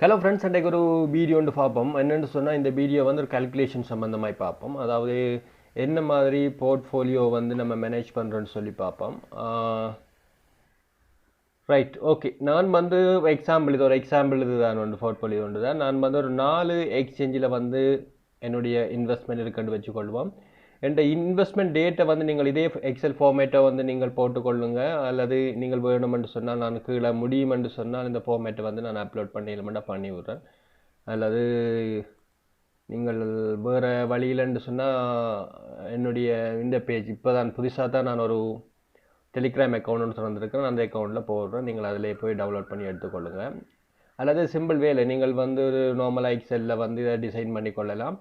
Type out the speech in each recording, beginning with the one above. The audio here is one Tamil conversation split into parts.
Hello friends, அன்றைக்கு ஒரு வீடியோ ஒன்று பார்ப்போம். என்னென்னு சொன்னால் இந்த வீடியோ வந்து ஒரு கால்குலேஷன் சம்மந்தமாய் பார்ப்போம். அதாவது என்ன மாதிரி போர்ட்ஃபோலியோ வந்து நம்ம மேனேஜ் பண்ணுறோன்னு சொல்லி பார்ப்போம். Right, okay. நான் வந்து எக்ஸாம்பிள் இது ஒரு எக்ஸாம்பிள் இதுதான் ஒன்று போர்ட்ஃபோலியோ ஒன்று தான். நான் வந்து ஒரு 4 எக்ஸ்சேஞ்சில் வந்து என்னுடைய இன்வெஸ்ட்மெண்ட் இருக்குன்னு வச்சுக்கொள்வோம். என்ற இன்வெஸ்ட்மெண்ட் டேட்டை வந்து நீங்கள் இதே எக்ஸல் ஃபார்மேட்டை வந்து நீங்கள் போட்டுக்கொள்ளுங்க. அல்லது நீங்கள் வேணுமென்று சொன்னால் நான் கீழே முடியுமென்று சொன்னால் இந்த ஃபார்மேட்டை வந்து நான் அப்லோட் பண்ணிடமெண்டா பண்ணி விட்றேன். அல்லது நீங்கள் வேறு வழியிலன்னு சொன்னால் என்னுடைய இந்த பேஜ் இப்போ தான் புதுசாக தான் நான் ஒரு டெலிகிராம் அக்கௌண்ட் ஒன்று திறந்துருக்கிறேன். அந்த அக்கௌண்ட்டில் போடுறேன். நீங்கள் அதிலே போய் டவுன்லோட் பண்ணி எடுத்துக்கொள்ளுங்கள். அல்லது சிம்பிள் வேலை நீங்கள் வந்து ஒரு நார்மலாக எக்ஸலில் வந்து இதை டிசைன் பண்ணி கொள்ளலாம்.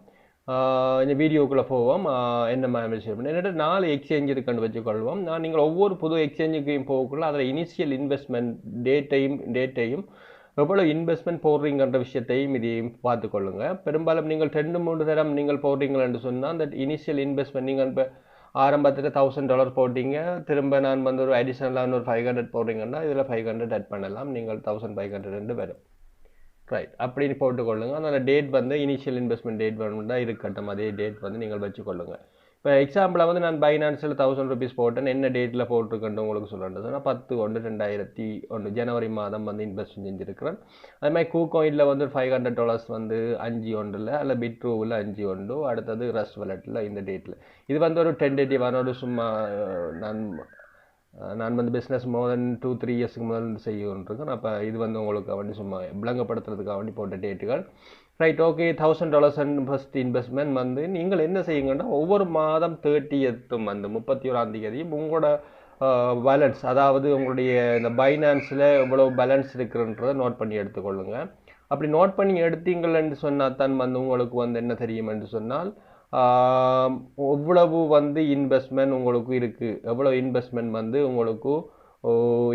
இந்த வீடியோக்குள்ளே போவோம். என்ன மாதிரி ஷேர் பண்ணி என்னட்டு 4 எக்ஸ்சேஞ்ச் இருக்குன்னு வச்சுக்கொள்வோம். நீங்கள் ஒவ்வொரு புது எக்ஸ்சேஞ்சுக்கையும் போகக்குள்ள அதில் இனிஷியல் இன்வெஸ்ட்மெண்ட் டேட்டையும் எவ்வளோ இன்வெஸ்ட்மெண்ட் போடுறீங்கன்ற விஷயத்தையும் இதையும் பார்த்துக்கொள்ளுங்க. பெரும்பாலும் நீங்கள் 2-3 தரம் நீங்கள் போடுறீங்களென்று சொன்னால் அந்த இனிஷியல் இன்வெஸ்ட்மெண்ட் நீங்கள் இப்போ ஆரம்பத்தில் $1000 போட்டிங்க, திரும்ப நான் வந்து ஒரு அடிஷ்னலான ஒரு 500 போடுறீங்கன்னா இதில் 500 ஆட் பண்ணலாம். நீங்கள் 1500 வரும். ரைட், அப்படின்னு போட்டுக்கொள்ளுங்க. அதனால் டேட் வந்து இனிஷியல் இன்வெஸ்ட்மெண்ட் டேட் வேணும்னா இருக்கட்டும், அதே டேட் வந்து நீங்கள் வச்சுக்கொள்ளுங்க. இப்போ எக்ஸாம்பிளாக வந்து நான் பைனான்ஸில் $1000 போட்டேன். என்ன டேட்டில் போட்டிருக்கேன்னு உங்களுக்கு சொல்கிறேன் சொன்னால் 10/1/2001 ஜனவரி மாதம் வந்து இன்வெஸ்ட் செஞ்சுருக்கிறேன். அதுமாதிரி கூகாயினில் வந்து $500 வந்து 5/1 அல்ல பிட்ரூவில் 5/1, அடுத்தது ரஸ் வாலெட்டில் இந்த டேட்டில். இது வந்து ஒரு டென்டேட்டிவான ஒரு சும்மா நான் வந்து பிஸ்னஸ் மோர் தென் 2-3 இயர்ஸுக்கு முதல் செய்யணுருக்கேன். அப்போ இது வந்து உங்களுக்கு வந்து சும்மா விளங்கப்படுத்துறதுக்காக வேண்டி போட்ட டேட்டுகள். Right, okay. $1000 ஃபஸ்ட் இன்வெஸ்ட்மெண்ட் வந்து நீங்கள் என்ன செய்யுங்கன்னா ஒவ்வொரு மாதம் 30th வந்து 31ஆம் தேதியும் உங்களோட பேலன்ஸ், அதாவது உங்களுடைய இந்த பைனான்ஸில் எவ்வளோ பேலன்ஸ் இருக்குன்றதை நோட் பண்ணி எடுத்துக்கொள்ளுங்க. அப்படி நோட் பண்ணி எடுத்தீங்கள்ன்னு சொன்னால் தான் வந்து உங்களுக்கு வந்து என்ன தெரியும் என்று சொன்னால் எவ்வளவு வந்து இன்வெஸ்ட்மெண்ட் உங்களுக்கு இருக்குது, எவ்வளோ இன்வெஸ்ட்மெண்ட் வந்து உங்களுக்கு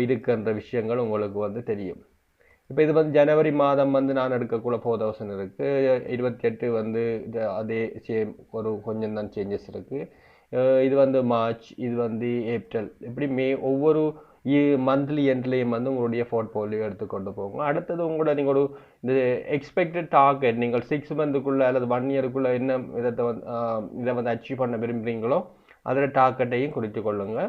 இருக்குன்ற விஷயங்கள் உங்களுக்கு வந்து தெரியும். இப்போ இது வந்து ஜனவரி மாதம் வந்து நான் எடுக்கக்கூட 4000 இருக்குது. 28 வந்து அதே சேம் ஒரு கொஞ்சம் தான் சேஞ்சஸ் இருக்குது. இது வந்து மார்ச், இது வந்து ஏப்ரல், இப்படி ஒவ்வொரு மந்த்லி எண்ட்லேயும் வந்து உங்களுடைய போர்ட்ஃபோலியோ எடுத்துக்கொண்டு போகும். அடுத்தது உங்களோட நீங்கள் ஒரு இந்த எக்ஸ்பெக்டட் டார்கெட் நீங்கள் 6 மந்த்துக்குள்ளே அல்லது 1 இயருக்குள்ளே என்ன இதை வந்து அச்சீவ் பண்ண விரும்புகிறீங்களோ அதில் டார்கெட்டையும் குறித்து கொள்ளுங்க.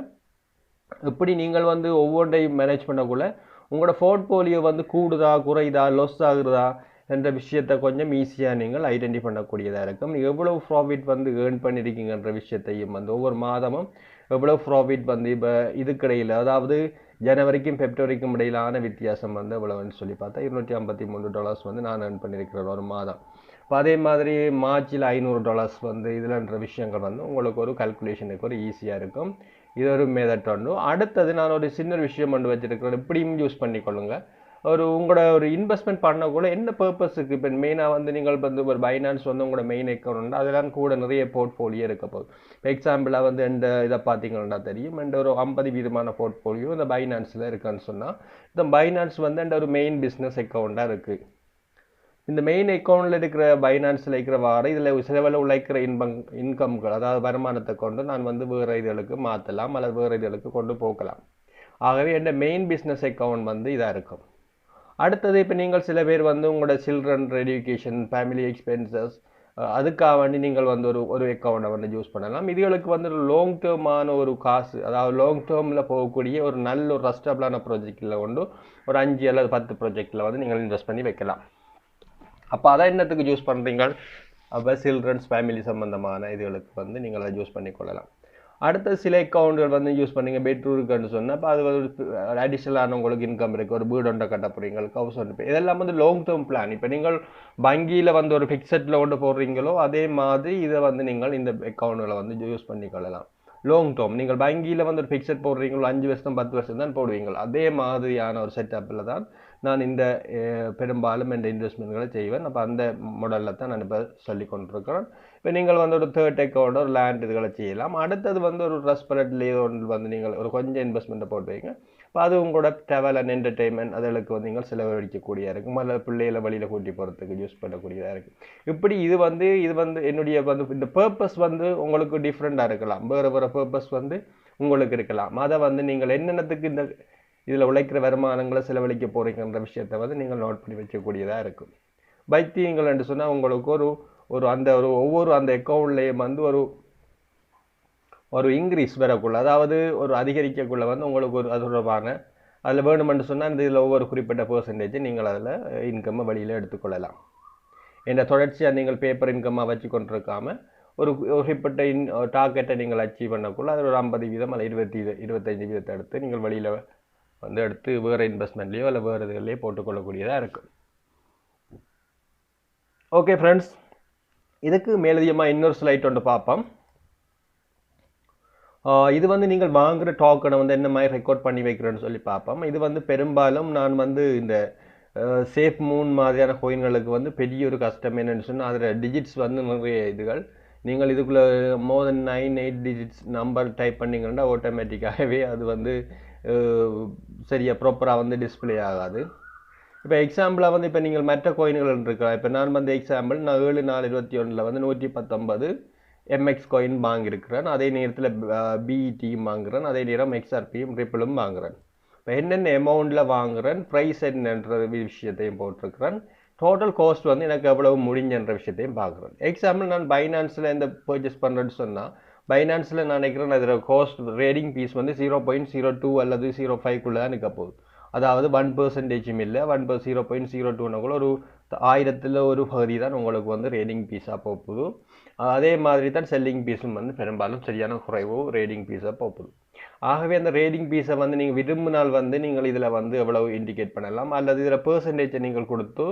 இப்படி நீங்கள் வந்து ஒவ்வொன்றையும் மேனேஜ் பண்ணக்குள்ள உங்களோட போர்ட்ஃபோலியோ வந்து கூடுதா குறையுதா லொஸ் ஆகுறதா என்ற விஷயத்தை கொஞ்சம் ஈஸியாக நீங்கள் ஐடென்டிஃபை பண்ணக்கூடியதாக இருக்கும். எவ்வளோ ப்ராஃபிட் வந்து ஏர்ன் பண்ணியிருக்கீங்கன்ற விஷயத்தையும் வந்து ஒவ்வொரு மாதமும் எவ்வளோ ப்ராஃபிட் வந்து இப்போ இதுக்கிடையில், அதாவது ஜனவரிக்கும் பிப்ரவரிக்கும் இடையிலான வித்தியாசம் வந்து எவ்வளோன்னு சொல்லி பார்த்தா $253 வந்து நான் ஏர்ன் பண்ணியிருக்கிறேன் ஒரு மாதம். இப்போ அதே மாதிரி மார்ச்சில் $500 வந்து இதில்ன்ற விஷயங்கள் வந்து உங்களுக்கு ஒரு கல்குலேஷனுக்கு ஒரு ஈஸியாக இருக்கும். இது ஒரு மெத்தட் ஒன்று. அடுத்தது நான் ஒரு சின்ன விஷயம் ஒன்று வச்சுருக்கிறேன். இப்படியும் யூஸ் பண்ணிக்கொள்ளுங்க. உங்களோட ஒரு இன்வெஸ்ட்மெண்ட் பண்ணக்கூட என்ன பர்பஸுக்கு இப்போ மெயினாக வந்து நீங்கள் வந்து ஒரு பைனான்ஸ் வந்து உங்களோட மெயின் அக்கௌண்ட் அதெல்லாம் கூட நிறைய போர்ட்ஃபோலியோ இருக்க போகுது. இப்போ எக்ஸாம்பிளாக வந்து இந்த இதை பார்த்தீங்கன்னா தெரியும், இந்த ஒரு 50% போர்ட்ஃபோலியோ இந்த பைனான்ஸில் இருக்குன்னு சொன்னால் இந்த பைனான்ஸ் வந்து இந்த ஒரு மெயின் பிஸ்னஸ் அக்கௌண்ட்டாக இருக்குது. இந்த மெயின் அக்கௌண்ட்டில் இருக்கிற பைனான்ஸில் இருக்கிற இதில் சிலவில் உழைக்கிற இன்கம்கள், அதாவது வருமானத்தை கொண்டு நான் வந்து வேறு இதுகளுக்கு மாற்றலாம் அல்லது வேறு இதுகளுக்கு கொண்டு போகலாம். ஆகவே இந்த மெயின் பிஸ்னஸ் அக்கௌண்ட் வந்து இதாக இருக்கும். அடுத்தது இப்போ நீங்கள் சில பேர் வந்து உங்களோட சில்ட்ரன் எஜுகேஷன், ஃபேமிலி எக்ஸ்பென்சஸ், அதுக்காக வேண்டி நீங்கள் வந்து ஒரு அக்கௌண்ட்டை வந்து யூஸ் பண்ணலாம். இதுகளுக்கு வந்து ஒரு லாங் டேர்மான ஒரு காசு, அதாவது லாங் டேர்மில் போகக்கூடிய ஒரு நல்ல ஒரு ரஸ்டபிளான ப்ராஜெக்டில் கொண்டு ஒரு 5 அல்லது 10 ப்ராஜெக்டில் வந்து நீங்கள் இன்வெஸ்ட் பண்ணி வைக்கலாம். அப்போ அதை என்னத்துக்கு யூஸ் பண்ணுறீங்க? அப்போ சில்ட்ரன்ஸ் ஃபேமிலி சம்மந்தமான இதுகளுக்கு வந்து நீங்கள் அதை யூஸ் பண்ணிக்கொள்ளலாம். அடுத்த சில அக்கௌண்ட்கள் வந்து யூஸ் பண்ணிங்க பெட்ரூருக்குன்னு சொன்னால் அப்போ அது ஒரு அடிஷ்னலான உங்களுக்கு இன்கம் இருக்குது. ஒரு வீடு ஒன்றை கட்ட போகிறீங்க, ஹவுஸ் ஒன்று, இதெல்லாம் வந்து லாங் டேர்ம் பிளான். இப்போ நீங்கள் வங்கியில் வந்து ஒரு ஃபிக்ஸடில் கொண்டு போடுறீங்களோ அதே மாதிரி இதை வந்து நீங்கள் இந்த அக்கௌண்ட்களை வந்து யூஸ் பண்ணிக்கொள்ளலாம். லாங் டேர்ம் நீங்கள் வங்கியில் வந்து ஒரு ஃபிக்ஸட் போடுறீங்களோ 5 வருஷம் 10 வருஷம் தான் போடுவீங்க. அதே மாதிரியான ஒரு செட்டப்பில் தான் நான் இந்த பெரும்பாலும் இந்த இன்வெஸ்ட்மெண்ட்களை செய்வேன். அப்போ அந்த மாடலில் தான் நான் இப்போ சொல்லி கொண்டிருக்கிறேன். இப்போ நீங்கள் வந்து ஒரு தேர்ட் அக்கௌண்ட் ஒரு லேண்ட் இதுகளை செய்யலாம். அடுத்தது வந்து ஒரு ரெஸ்பரட்லேயே ஒன்று வந்து நீங்கள் ஒரு கொஞ்சம் இன்வெஸ்ட்மெண்ட்டை போட்டுவீங்க. இப்போ அது உங்களோட ட்ராவல் அண்ட் என்டர்டெயின்மெண்ட் அதுகளுக்கு வந்து நீங்கள் செலவழிக்கக்கூடியதாக இருக்கும், அல்லது பிள்ளைகளை வழியில் கூட்டி போகிறதுக்கு யூஸ் பண்ணக்கூடியதாக இருக்குது. இப்படி இது வந்து என்னுடைய வந்து இந்த பர்பஸ் வந்து உங்களுக்கு டிஃப்ரெண்ட்டாக இருக்கலாம், வேறு வேறு பர்பஸ் வந்து உங்களுக்கு இருக்கலாம். அதை வந்து நீங்கள் என்னென்னத்துக்கு இதில் உழைக்கிற வருமானங்களை செலவழிக்க போகிறீங்கன்ற விஷயத்தை வந்து நீங்கள் நோட் பண்ணி வைக்கக்கூடியதாக இருக்கும். வைத்தியங்கள் என்று சொன்னால் உங்களுக்கு ஒரு அந்த ஒவ்வொரு அந்த அக்கௌண்ட்லேயும் வந்து ஒரு இன்க்ரீஸ் வரக்குள்ள, அதாவது ஒரு அதிகரிக்கக்குள்ள வந்து உங்களுக்கு ஒரு அது தொடர்பான அதில் வேணுமென்று சொன்னால் இந்த இதில் ஒவ்வொரு குறிப்பிட்ட பெர்சன்டேஜ் நீங்கள் அதில் இன்கம்மை வழியில் எடுத்துக்கொள்ளலாம். இந்த தொடர்ச்சியாக நீங்கள் பேப்பர் இன்கம்மாக வச்சு கொண்டிருக்காமல் ஒரு குறிப்பிட்ட டார்கெட்டை நீங்கள் அச்சீவ் பண்ணக்குள்ள அது ஒரு 50% அல்ல 25% எடுத்து நீங்கள் வழியில் வந்து எடுத்து வேறு இன்வெஸ்ட்மெண்ட்லேயோ இல்லை வேறு இதுலேயோ போட்டுக்கொள்ளக்கூடியதாக இருக்கும். ஓகே ஃப்ரெண்ட்ஸ், இதுக்கு மேலதிகமாக இன்னொரு ஸ்லைட் ஒன்று பார்ப்போம். இது வந்து நீங்கள் வாங்குகிற டோக்கனை வந்து என்ன மாதிரி ரெக்கார்ட் பண்ணி வைக்கிறேன்னு சொல்லி பார்ப்போம். இது வந்து பெரும்பாலும் நான் வந்து இந்த சேஃப் மூன் மாதிரியான கோயின்களுக்கு வந்து பெரிய ஒரு கஷ்டம் என்னென்னு சொன்னால் அதில் டிஜிட்ஸ் வந்து நிறைய இதுகள் நீங்கள் இதுக்குள்ளே மோர் தென் 9-8 டிஜிட்ஸ் நம்பர் டைப் பண்ணிங்கன்னா ஆட்டோமேட்டிக்காகவே அது வந்து சரியாக ப்ராப்பராக வந்து டிஸ்பிளே ஆகாது. இப்போ எக்ஸாம்பிளாக வந்து இப்போ நீங்கள் மற்ற கோயின்கள் இருக்கலாம். இப்போ நான் வந்து எக்ஸாம்பிள் நான் 7/4/21 வந்து 119 MX காயின் வாங்கியிருக்கிறேன். அதே நேரத்தில் பிஇடியும் வாங்குகிறேன். அதே நேரம் XRPயும் ரிப்பிளும் வாங்குகிறேன். இப்போ என்னென்ன அமௌண்ட்டில் வாங்குகிறேன், ப்ரைஸ் என்னன்ற விஷயத்தையும் போட்டிருக்கிறேன். டோட்டல் காஸ்ட் வந்து எனக்கு எவ்வளவு முடிஞ்சன்ற விஷயத்தையும் பார்க்குறேன். எக்ஸாம்பிள் நான் பைனான்ஸில் இந்த பர்ச்சேஸ் பண்ணுறேன்னு சொன்னால் பைனான்ஸில் நான் நினைக்கிறேன் அதில் காஸ்ட் ரேடிங் பீஸ் வந்து 0.02 அல்லது 0.5 தான் நிற்க போகுது. அதாவது 1% இல்லை, 0.02 கூட ஒரு 1000ல் ஒரு பகுதி தான் உங்களுக்கு வந்து ரேடிங் பீஸாக போகுது. அதே மாதிரி தான் செல்லிங் பீஸும் வந்து பெரும்பாலும் சரியான குறைவோ ரேடிங் பீஸாக போகுது. ஆகவே அந்த ரேடிங் பீஸை வந்து நீங்கள் விரும்பினால் வந்து நீங்கள் இதில் வந்து எவ்வளவு இண்டிகேட் பண்ணலாம், அல்லது இதில் பெர்சன்டேஜை நீங்கள் கொடுத்து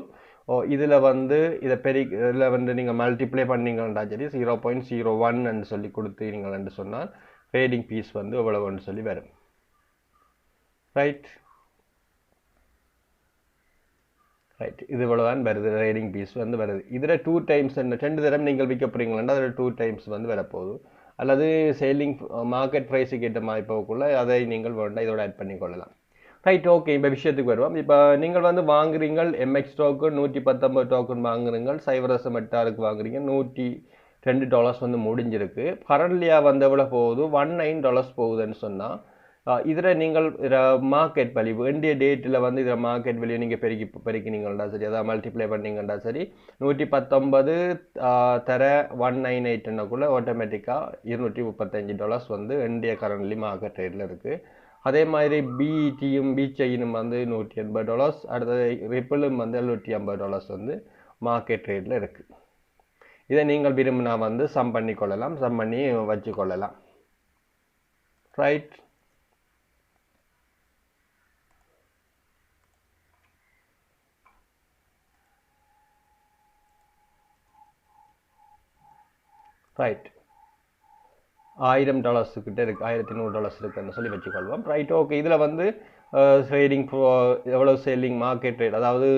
இதில் வந்து இதில் வந்து நீங்கள் மல்டிப்ளை பண்ணிங்கன்னா சரி 0.01 சொல்லி கொடுத்தீங்கன்னு சொன்னால் ரேடிங் பீஸ் வந்து எவ்வளவுன்னு சொல்லி வரும். ரைட், இது இவ்வளோதான் வருது. ரேடிங் பீஸ் வந்து வருது. இதில் 2 டைம்ஸ் 2 தடவை நீங்கள் விற்க போகிறீங்களா அதில் 2 டைம்ஸ் வந்து வரப்போகுது. அல்லது சேலிங் மார்க்கெட் ப்ரைஸுக்கு ஏற்ற மாதிரி போகக்குள்ள அதை நீங்கள் வேண்டாம் இதோட ஆட் பண்ணிக்கொள்ளலாம். Right, okay. இப்போ விஷயத்துக்கு வருவோம். இப்போ நீங்கள் வந்து வாங்குறீங்க MX டோக்கன் 119 டோக்கன் வாங்குறீங்க, 0.8 வாங்குறீங்க, $102 வந்து முடிஞ்சிருக்கு. கரண்ட்லியாக வந்து எவ்வளோ போகுது, $19 போகுதுன்னு சொன்னால் இதில் நீங்கள் மார்க்கெட் வேல்யூ வேண்டிய டேட்டில் வந்து இதில் மார்க்கெட் வேல்யூ நீங்கள் பெருக்கினீங்கன்னா சரி, அதாவது மல்டிப்ளை பண்ணிங்கன்னா சரி 119 தர 198க்குள்ளே ஆட்டோமேட்டிக்காக $235 வந்து இந்திய கரண்ட்லி மார்க்கெட் ரேட்டில் இருக்குது. அதே மாதிரி பிஇடியும் பிச்சையினும் வந்து $180, அடுத்தது ரிப்பிளும் வந்து $750 வந்து மார்க்கெட் ரேட்டில் இருக்குது. இதை நீங்கள் விரும்பினா வந்து சம் பண்ணி கொள்ளலாம், சம் பண்ணி வச்சு கொள்ளலாம். Right, right. $1000 கிட்ட இருக்குது, $1100 இருக்குன்னு சொல்லி வச்சுக்கொள்வோம். Right, okay. இதில் வந்து ட்ரேடிங் எவ்வளோ செல்லிங் மார்க்கெட் ரேட், அதாவது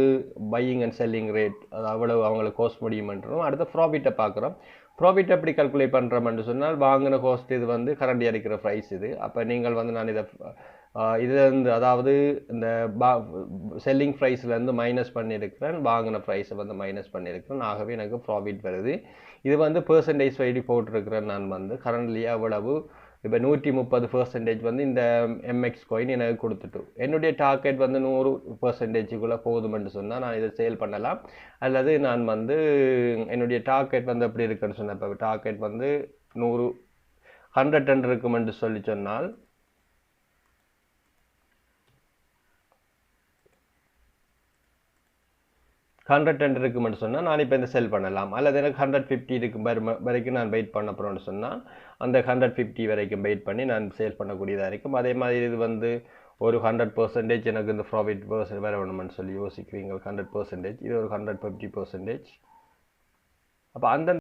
பையிங் அண்ட் செல்லிங் ரேட், அது அவ்வளவு அவங்களுக்கு கோஸ்ட் முடியுமன்றோம். அடுத்த ப்ராஃபிட்டை பார்க்குறோம். ப்ராஃபிட் எப்படி கால்குலேட் பண்ணுறோம்னு சொன்னால் வாங்கின காஸ்ட் இது வந்து கரண்ட் இருக்கிற ப்ரைஸ் இது. அப்போ நீங்கள் வந்து நான் இதிலேருந்து அதாவது இந்த செல்லிங் ப்ரைஸ்லேருந்து மைனஸ் பண்ணியிருக்கிறேன், வாங்கின ப்ரைஸை வந்து மைனஸ் பண்ணியிருக்கிறேன். ஆகவே எனக்கு ப்ராஃபிட் வருது. இது வந்து பெர்சன்டேஜ் வைடி போட்டிருக்கிறேன். நான் வந்து கரண்ட்லி அவ்வளவு இப்போ 130% வந்து இந்த MX காயின் எனக்கு கொடுத்துட்டு என்னுடைய டார்கெட் வந்து 100%க்குள்ளே போதுமென்று சொன்னால் நான் இதை சேல் பண்ணலாம். அல்லது நான் வந்து என்னுடைய டார்கெட் வந்து எப்படி இருக்குன்னு சொன்னேன். இப்போ டார்கெட் வந்து 100 இருக்குமென்று சொல்லி சொன்னால் $110 இருக்குமென்னு சொன்னால் நான் இப்போ இந்த செல் பண்ணலாம். அல்லது எனக்கு 150 இருக்கும் வரைக்கும் நான் வெயிட் பண்ண போகிறோன்னு சொன்னால் அந்த 150 வரைக்கும் வெயிட் பண்ணி நான் சேல் பண்ணக்கூடியதாக இருக்கும். அதே மாதிரி இது வந்து ஒரு 100% எனக்கு இந்த ப்ராஃபிட் வர வேணுமென்னு சொல்லி யோசிக்கிறீங்க. 100% இது ஒரு 150%. அப்போ அந்த